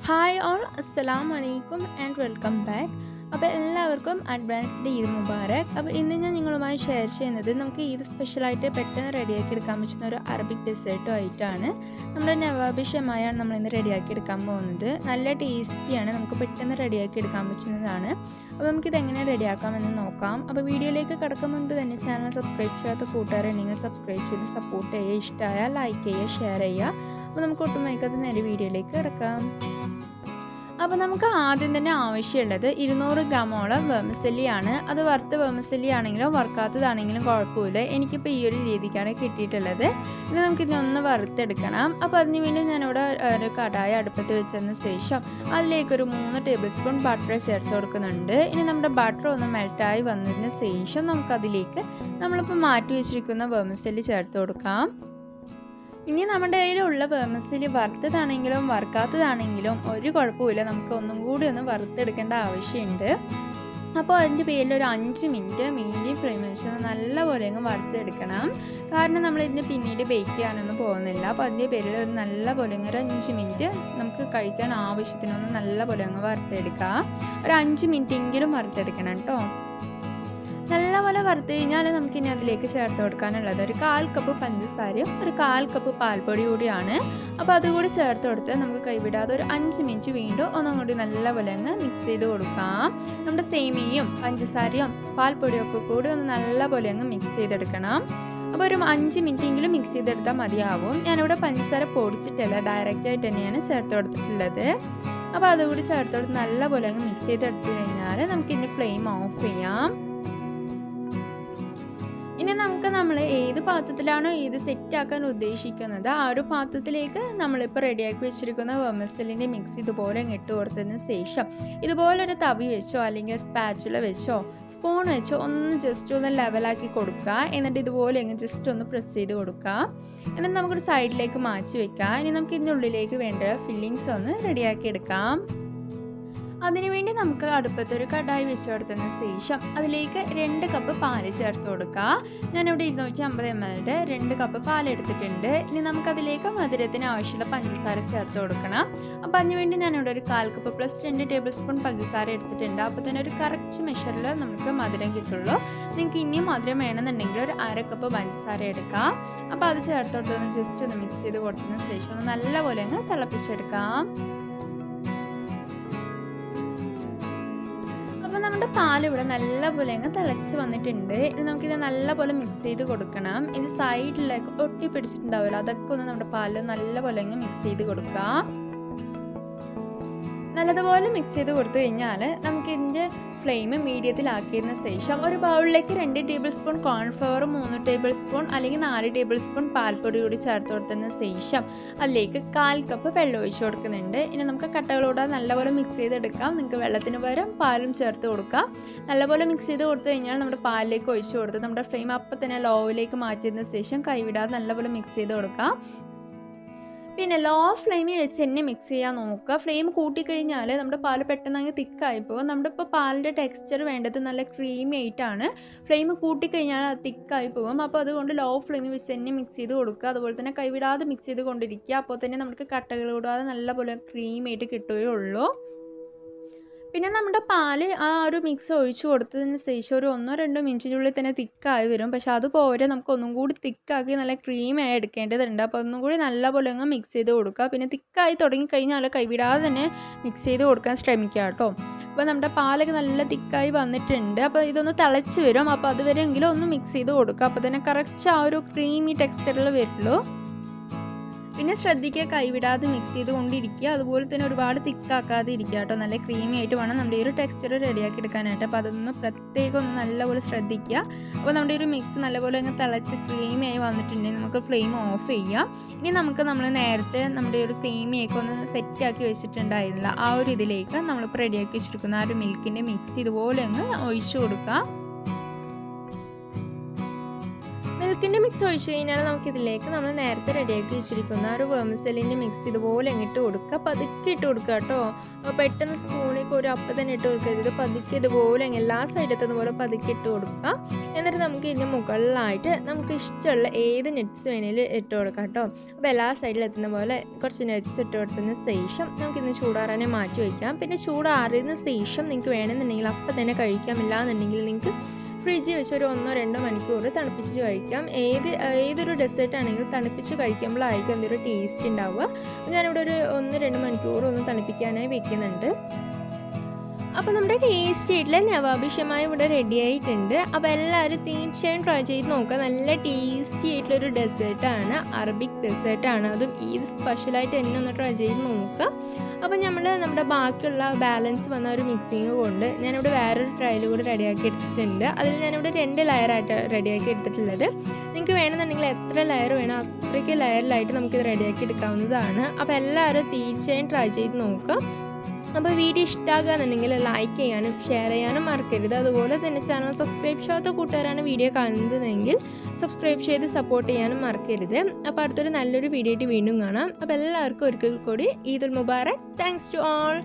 Hi all അസ്സലാമു അലൈക്കും and welcome back. അപ്പോൾ എല്ലാവർക്കും അഡ്വാൻസ്ഡ് ഈദ് മുബാറക്. അപ്പോൾ ഇന്ന് ഞാൻ നിങ്ങളുമായി ഷെയർ ചെയ്യുന്നത് നമുക്ക് ഈദ് സ്പെഷ്യലായിട്ട് പെട്ടെന്ന് റെഡിയാക്കി എടുക്കാൻ പറ്റുന്ന ഒരു അറബിക് ഡെസേർട്ടും ആയിട്ടാണ്. നമ്മുടെ നവാബി ഷമായാണ് നമ്മളിന്ന് റെഡിയാക്കി എടുക്കാൻ പോകുന്നത്. നല്ല ടേസ്റ്റിയാണ്, നമുക്ക് പെട്ടെന്ന് റെഡിയാക്കി എടുക്കാൻ പറ്റുന്നതാണ്. അപ്പോൾ നമുക്കിത് എങ്ങനെ റെഡിയാക്കാമെന്ന് നോക്കാം. അപ്പോൾ വീഡിയോയിലേക്ക് കടക്കും മുൻപ് തന്നെ ചാനൽ സബ്സ്ക്രൈബ് ചെയ്യാത്ത കൂട്ടുകാരുണ്ടെങ്കിൽ സബ്സ്ക്രൈബ് ചെയ്ത് സപ്പോർട്ട് ചെയ്യുക, ഇഷ്ടമായാൽ ലൈക്ക് ചെയ്യുക, ഷെയർ ചെയ്യുക. അപ്പോൾ നമുക്ക് ഒട്ടും വൈകാതെ നേരെ വീഡിയോയിലേക്ക് കിടക്കാം. അപ്പോൾ നമുക്ക് ആദ്യം തന്നെ ആവശ്യമുള്ളത് 200 ഗ്രാമോളം വെർമിസെല്ലിയാണ്. അത് വറുത്ത വെർമിസെല്ലി ആണെങ്കിലും വറുക്കാത്തതാണെങ്കിലും കുഴപ്പമില്ല. എനിക്കിപ്പോൾ ഈ ഒരു രീതിക്കാണ് കിട്ടിയിട്ടുള്ളത്. ഇത് നമുക്കിതൊന്ന് വറുത്തെടുക്കണം. അപ്പോൾ അതിന് വേണ്ടി ഞാനിവിടെ ഒരു കടായി അടുപ്പത്ത് വെച്ചതിന് ശേഷം അതിലേക്കൊരു 3 ടേബിൾ സ്പൂൺ ബട്ടർ ചേർത്ത് കൊടുക്കുന്നുണ്ട്. ഇനി നമ്മുടെ ബട്ടർ ഒന്ന് മെൽറ്റായി വന്നതിന് ശേഷം നമുക്കതിലേക്ക് നമ്മളിപ്പോൾ മാറ്റി വെച്ചിരിക്കുന്ന വെർമിസെല്ലി ചേർത്ത് കൊടുക്കാം. ഇനി നമ്മുടെ കയ്യിലുള്ള വെർമിസെല്ലി വറുത്തതാണെങ്കിലും വറുക്കാത്തതാണെങ്കിലും ഒരു കുഴപ്പമില്ല, നമുക്ക് ഒന്നും കൂടി ഒന്ന് വറുത്തെടുക്കേണ്ട ആവശ്യമുണ്ട്. അപ്പോൾ അതിൻ്റെ പേരിൽ ഒരു 5 മിനിറ്റ് മീഡിയം ഫ്ലെയിമിൽ വെച്ച് നല്ലപോലെ അങ്ങ് വറുത്തെടുക്കണം. കാരണം നമ്മളിതിന് പിന്നീട് ബേക്ക് ചെയ്യാനൊന്നും പോകുന്നില്ല. അപ്പോൾ അതിൻ്റെ പേരിൽ നല്ലപോലെ ഒരു 5 മിനിറ്റ് നമുക്ക് കഴിക്കാൻ ആവശ്യത്തിനൊന്ന് നല്ലപോലെ അങ്ങ് വറുത്തെടുക്കുക. ഒരു 5 മിനിറ്റെങ്കിലും വറുത്തെടുക്കണം കേട്ടോ. നല്ലപോലെ വറുത്ത് കഴിഞ്ഞാൽ നമുക്കിനി അതിലേക്ക് ചേർത്ത് കൊടുക്കാനുള്ളത് ഒരു 1/4 കപ്പ് പഞ്ചസാരയും ഒരു 1/4 കപ്പ് പാൽപ്പൊടി കൂടിയാണ്. അപ്പോൾ അതുകൂടി ചേർത്ത് കൊടുത്ത് നമുക്ക് കൈവിടാതെ ഒരു 5 മിനിറ്റ് വീണ്ടും ഒന്നും കൂടി നല്ലപോലെ അങ്ങ് മിക്സ് ചെയ്ത് കൊടുക്കാം. നമ്മുടെ സേമിയയും പഞ്ചസാരയും പാൽപ്പൊടിയും ഒക്കെ കൂടി ഒന്ന് നല്ലപോലെ അങ്ങ് മിക്സ് ചെയ്തെടുക്കണം. അപ്പോൾ ഒരു 5 മിനിറ്റെങ്കിലും മിക്സ് ചെയ്തെടുത്താൽ മതിയാവും. ഞാനിവിടെ പഞ്ചസാര പൊടിച്ചിട്ടില്ല, ഡയറക്റ്റായിട്ട് തന്നെയാണ് ചേർത്ത് കൊടുത്തിട്ടുള്ളത്. അപ്പോൾ അതുകൂടി ചേർത്ത് കൊടുത്ത് നല്ലപോലെ അങ്ങ് മിക്സ് ചെയ്തെടുത്ത് കഴിഞ്ഞാൽ നമുക്കിതിൻ്റെ ഫ്ലെയിം ഓഫ് ചെയ്യാം. ഇനി നമ്മൾ ഏത് പാത്രത്തിലാണോ ഇത് സെറ്റ് ആക്കാൻ ഉദ്ദേശിക്കുന്നത് ആ ഒരു പാത്രത്തിലേക്ക് നമ്മളിപ്പോൾ റെഡിയാക്കി വെച്ചിരിക്കുന്ന വെർമിസെല്ലിൻ്റെ മിക്സ് ഇതുപോലെ ഇട്ട് കൊടുത്തതിന് ശേഷം ഇതുപോലൊരു തവി വെച്ചോ അല്ലെങ്കിൽ സ്പാച്ചുല വെച്ചോ സ്പൂൺ വെച്ചോ ഒന്ന് ജസ്റ്റ് ഒന്ന് ലെവലാക്കി കൊടുക്കുക. എന്നിട്ട് ഇതുപോലെ ജസ്റ്റ് ഒന്ന് പ്രസ് ചെയ്ത് കൊടുക്കുക. എന്നിട്ട് നമുക്കൊരു സൈഡിലേക്ക് മാറ്റി വെക്കാം. ഇനി നമുക്ക് ഇതിൻ്റെ ഉള്ളിലേക്ക് വേണ്ട ഫില്ലിങ്സ് ഒന്ന് റെഡിയാക്കി എടുക്കാം. അതിനുവേണ്ടി നമുക്ക് അടുപ്പത്തൊരു കടായി വെച്ച് കൊടുത്തതിന് ശേഷം അതിലേക്ക് 2 കപ്പ് പാല് ചേർത്ത് കൊടുക്കുക. ഞാനിവിടെ 250 ml 2 കപ്പ് പാലെടുത്തിട്ടുണ്ട്. ഇനി നമുക്കതിലേക്ക് മധുരത്തിന് ആവശ്യമുള്ള പഞ്ചസാര ചേർത്ത് കൊടുക്കണം. അപ്പോൾ അതിനുവേണ്ടി ഞാനിവിടെ ഒരു 1/4 കപ്പ് പ്ലസ് 2 ടേബിൾ സ്പൂൺ പഞ്ചസാര എടുത്തിട്ടുണ്ട്. അപ്പോൾ തന്നെ ഒരു കറക്റ്റ് മെഷറിൽ നമുക്ക് മധുരം കിട്ടുള്ളൂ. നിങ്ങൾക്ക് ഇനിയും മധുരം വേണമെന്നുണ്ടെങ്കിൽ ഒരു 1/2 കപ്പ് പഞ്ചസാര എടുക്കാം. അപ്പോൾ അത് ചേർത്ത് കൊടുത്തൊന്ന് ജസ്റ്റ് ഒന്ന് മിക്സ് ചെയ്ത് കൊടുത്തതിന് ശേഷം ഒന്ന് നല്ലപോലെ അങ്ങ് തിളപ്പിച്ചെടുക്കാം. അപ്പോൾ നമ്മുടെ പാൽ ഇവിടെ നല്ലപോലെ അങ്ങ് തിളച്ച് വന്നിട്ടുണ്ട്. ഇനി നമുക്കിത് നല്ലപോലെ മിക്സ് ചെയ്ത് കൊടുക്കണം. ഇത് സൈഡിലേക്ക് ഒട്ടി പിടിച്ചിട്ടുണ്ടാവില്ല, അതൊക്കെ ഒന്ന് നമ്മുടെ പാലിൽ നല്ലപോലെ അങ്ങ് മിക്സ് ചെയ്ത് കൊടുക്കുക. നല്ലതുപോലെ മിക്സ് ചെയ്ത് കൊടുത്തു കഴിഞ്ഞാൽ നമുക്കിതിൻ്റെ ഫ്ലെയിം മീഡിയത്തിലാക്കിയതിന് ശേഷം ഒരു ബൗളിലേക്ക് 2 table spoon cornflour, 3 table spoon അല്ലെങ്കിൽ 4 ടേബിൾ സ്പൂൺ പാൽപ്പൊടി കൂടി ചേർത്ത് കൊടുത്തതിന് ശേഷം അതിലേക്ക് 1/4 കപ്പ് വെള്ളം ഒഴിച്ച് കൊടുക്കുന്നുണ്ട്. ഇനി നമുക്ക് കട്ടകളോടെ നല്ലപോലെ മിക്സ് ചെയ്തെടുക്കാം. നിങ്ങൾക്ക് വെള്ളത്തിന് പകരം പാലും ചേർത്ത് കൊടുക്കാം. നല്ലപോലെ മിക്സ് ചെയ്ത് കൊടുത്തു കഴിഞ്ഞാൽ നമ്മുടെ പാലിലേക്ക് ഒഴിച്ച് കൊടുത്ത് നമ്മുടെ ഫ്ലെയിം അപ്പം തന്നെ ലോയിലേക്ക് മാറ്റിയതിന് ശേഷം കൈവിടാതെ നല്ലപോലെ മിക്സ് ചെയ്ത് കൊടുക്കാം. പിന്നെ ലോ ഫ്ലെയിമിൽ വെച്ച് തന്നെ മിക്സ് ചെയ്യാൻ നോക്കുക. ഫ്ലെയിം കൂട്ടിക്കഴിഞ്ഞാൽ നമ്മുടെ പാൽ പെട്ടെന്ന് അങ്ങ് തിക്കായി പോകും. നമ്മുടെ ഇപ്പോൾ പാലിൻ്റെ ടെക്സ്ചർ വേണ്ടത് നല്ല ക്രീമി ആയിട്ടാണ്. ഫ്ലെയിം കൂട്ടിക്കഴിഞ്ഞാൽ അത് തിക്കായി പോകും. അപ്പോൾ അതുകൊണ്ട് ലോ ഫ്ലെയിമിൽ വെച്ച് തന്നെ മിക്സ് ചെയ്ത് കൊടുക്കുക. അതുപോലെ തന്നെ കൈവിടാതെ മിക്സ് ചെയ്ത് കൊണ്ടിരിക്കുക. അപ്പോൾ തന്നെ നമുക്ക് കട്ടകൾ കൂടാതെ നല്ലപോലെ ക്രീമി ആയിട്ട് കിട്ടുകയുള്ളൂ. പിന്നെ നമ്മുടെ പാല് ആ ഒരു മിക്സ് ഒഴിച്ച് കൊടുത്തതിന് ശേഷം ഒരു 1-2 മിനിറ്റിനുള്ളിൽ തന്നെ തിക്കായി വരും. പക്ഷെ അതുപോലെ നമുക്ക് ഒന്നും കൂടി തിക്കാക്കി നല്ല ക്രീമായി എടുക്കേണ്ടതുണ്ട്. അപ്പോൾ ഒന്നും കൂടി നല്ലപോലെ അങ്ങ് മിക്സ് ചെയ്ത് കൊടുക്കുക. പിന്നെ തിക്കായി തുടങ്ങിക്കഴിഞ്ഞാൽ കൈവിടാതെ തന്നെ മിക്സ് ചെയ്ത് കൊടുക്കാൻ ശ്രമിക്കുക കേട്ടോ. അപ്പോൾ നമ്മുടെ പാലൊക്കെ നല്ല തിക്കായി വന്നിട്ടുണ്ട്. അപ്പോൾ ഇതൊന്ന് തിളച്ച് വരും. അപ്പോൾ അതുവരെയെങ്കിലും ഒന്ന് മിക്സ് ചെയ്ത് കൊടുക്കുക. അപ്പോൾ തന്നെ കറക്റ്റ് ആ ഒരു ക്രീമി ടെക്സ്ചറിൽ വരുള്ളൂ. പിന്നെ ശ്രദ്ധിക്കുക, കൈവിടാതെ മിക്സ് ചെയ്ത് കൊണ്ടിരിക്കുക. അതുപോലെ തന്നെ ഒരുപാട് തിക്കാക്കാതെ ഇരിക്കുക കേട്ടോ. നല്ല ക്രീമി ആയിട്ട് വേണം നമ്മുടെ ഈ ഒരു ടെക്സ്ചർ റെഡിയാക്കി എടുക്കാനായിട്ട്. അപ്പോൾ അതൊന്ന് പ്രത്യേകം ഒന്ന് നല്ലപോലെ ശ്രദ്ധിക്കുക. അപ്പോൾ നമ്മുടെ ഒരു മിക്സ് നല്ലപോലെ അങ്ങ് തിളച്ച് ക്രീമി ആയി വന്നിട്ടുണ്ടെങ്കിൽ നമുക്ക് ഫ്ലെയിം ഓഫ് ചെയ്യാം. ഇനി നമ്മൾ നേരത്തെ നമ്മുടെ ഒരു സേമിയൊക്കെ ഒന്ന് സെറ്റാക്കി വെച്ചിട്ടുണ്ടായിരുന്നില്ല, ആ ഒരു ഇതിലേക്ക് നമ്മളിപ്പോൾ റെഡിയാക്കി വെച്ചിരിക്കുന്ന ആ ഒരു മിൽക്കിൻ്റെ മിക്സ് ഇതുപോലെ അങ്ങ് ഒഴിച്ചു കൊടുക്കുക. മിൽക്കിൻ്റെ മിക്സ് ഒഴിച്ച് കഴിഞ്ഞാൽ നമുക്കിതിലേക്ക് നമ്മൾ നേരത്തെ റെഡിയാക്കി വെച്ചിരിക്കുന്ന ഒരു വെർമിസെല്ലിൻ്റെ മിക്സ് ഇതുപോലെ ഇട്ട് കൊടുക്കുക. പതുക്കെ ഇട്ട് കൊടുക്കുക കേട്ടോ. പെട്ടെന്ന് സ്പൂണിലേക്ക് ഒരു അപ്പം തന്നെ ഇട്ട് കൊടുക്കരുത്. പതുക്കെ ഇതുപോലെ എല്ലാ സൈഡത്തും പോലെ പതുക്കെ ഇട്ട് കൊടുക്കുക. എന്നിട്ട് നമുക്ക് ഇതിൻ്റെ മുകളിലായിട്ട് നമുക്ക് ഇഷ്ടമുള്ള ഏത് നട്ട്സ് വേണേലും ഇട്ട് കൊടുക്കാം കേട്ടോ. അപ്പോൾ എല്ലാ സൈഡിലും എത്തുന്ന പോലെ കുറച്ച് നട്ട്സ് ഇട്ട് കൊടുത്തതിന് ശേഷം നമുക്കിന്ന് ചൂടാറാനെ മാറ്റി വയ്ക്കാം. പിന്നെ ചൂടാറിയതിന് ശേഷം നിങ്ങൾക്ക് വേണമെന്നുണ്ടെങ്കിൽ അപ്പം തന്നെ കഴിക്കാം. ഇല്ലാന്നുണ്ടെങ്കിൽ നിങ്ങൾക്ക് ഫ്രിഡ്ജിൽ വെച്ച് ഒരു 1-2 മണിക്കൂർ തണുപ്പിച്ച് കഴിക്കാം. ഏതൊരു ഡെസേർട്ട് ആണെങ്കിലും തണുപ്പിച്ച് കഴിക്കുമ്പോഴായിരിക്കും എന്തൊരു ടേസ്റ്റ് ഉണ്ടാവുക. ഞാനിവിടെ ഒരു 1-2 മണിക്കൂർ ഒന്ന് തണുപ്പിക്കാനായി വെക്കുന്നുണ്ട്. അപ്പോൾ നമ്മുടെ ടേസ്റ്റി ആയിട്ടുള്ള നവാബി ഷമായി ഇവിടെ റെഡി ആയിട്ടുണ്ട്. അപ്പോൾ എല്ലാവരും തീർച്ചയായും ട്രൈ ചെയ്ത് നോക്കുക. നല്ല ടേസ്റ്റി ആയിട്ടുള്ളൊരു ഡെസേർട്ടാണ്, അറബിക് ഡെസേർട്ടാണ്. അതും ഈദ് സ്പെഷ്യലായിട്ട് തന്നെ ഒന്ന് ട്രൈ ചെയ്ത് നോക്കുക. അപ്പോൾ നമ്മുടെ ബാക്കിയുള്ള ബാലൻസ് വന്ന ഒരു മിക്സിങ് കൊണ്ട് ഞാനിവിടെ വേറൊരു ട്രയൽ കൂടി റെഡിയാക്കി എടുത്തിട്ടുണ്ട്. അതിൽ ഞാനിവിടെ 2 ലെയറായിട്ട് റെഡിയാക്കി എടുത്തിട്ടുള്ളത്. നിങ്ങൾക്ക് വേണമെന്നുണ്ടെങ്കിൽ എത്ര ലെയർ വേണം അത്രയ്ക്ക് ലെയറിലായിട്ട് നമുക്കിത് റെഡിയാക്കി എടുക്കാവുന്നതാണ്. അപ്പോൾ എല്ലാവരും തീർച്ചയായും ട്രൈ ചെയ്ത് നോക്കുക. അപ്പോൾ വീഡിയോ ഇഷ്ടമാകുകയാണെന്നുണ്ടെങ്കിൽ ലൈക്ക് ചെയ്യാനും ഷെയർ ചെയ്യാനും മറക്കരുത്. അതുപോലെ തന്നെ ചാനൽ സബ്സ്ക്രൈബ് ചെയ്യാത്ത കൂട്ടുകാരാണ് വീഡിയോ കാണുന്നതെങ്കിൽ സബ്സ്ക്രൈബ് ചെയ്ത് സപ്പോർട്ട് ചെയ്യാനും മറക്കരുത്. അപ്പോൾ അടുത്തൊരു നല്ലൊരു വീഡിയോ ആയിട്ട് വീണ്ടും കാണാം. അപ്പോൾ എല്ലാവർക്കും ഒരിക്കൽ കൂടി Eidul Mubarak. Thanks to all.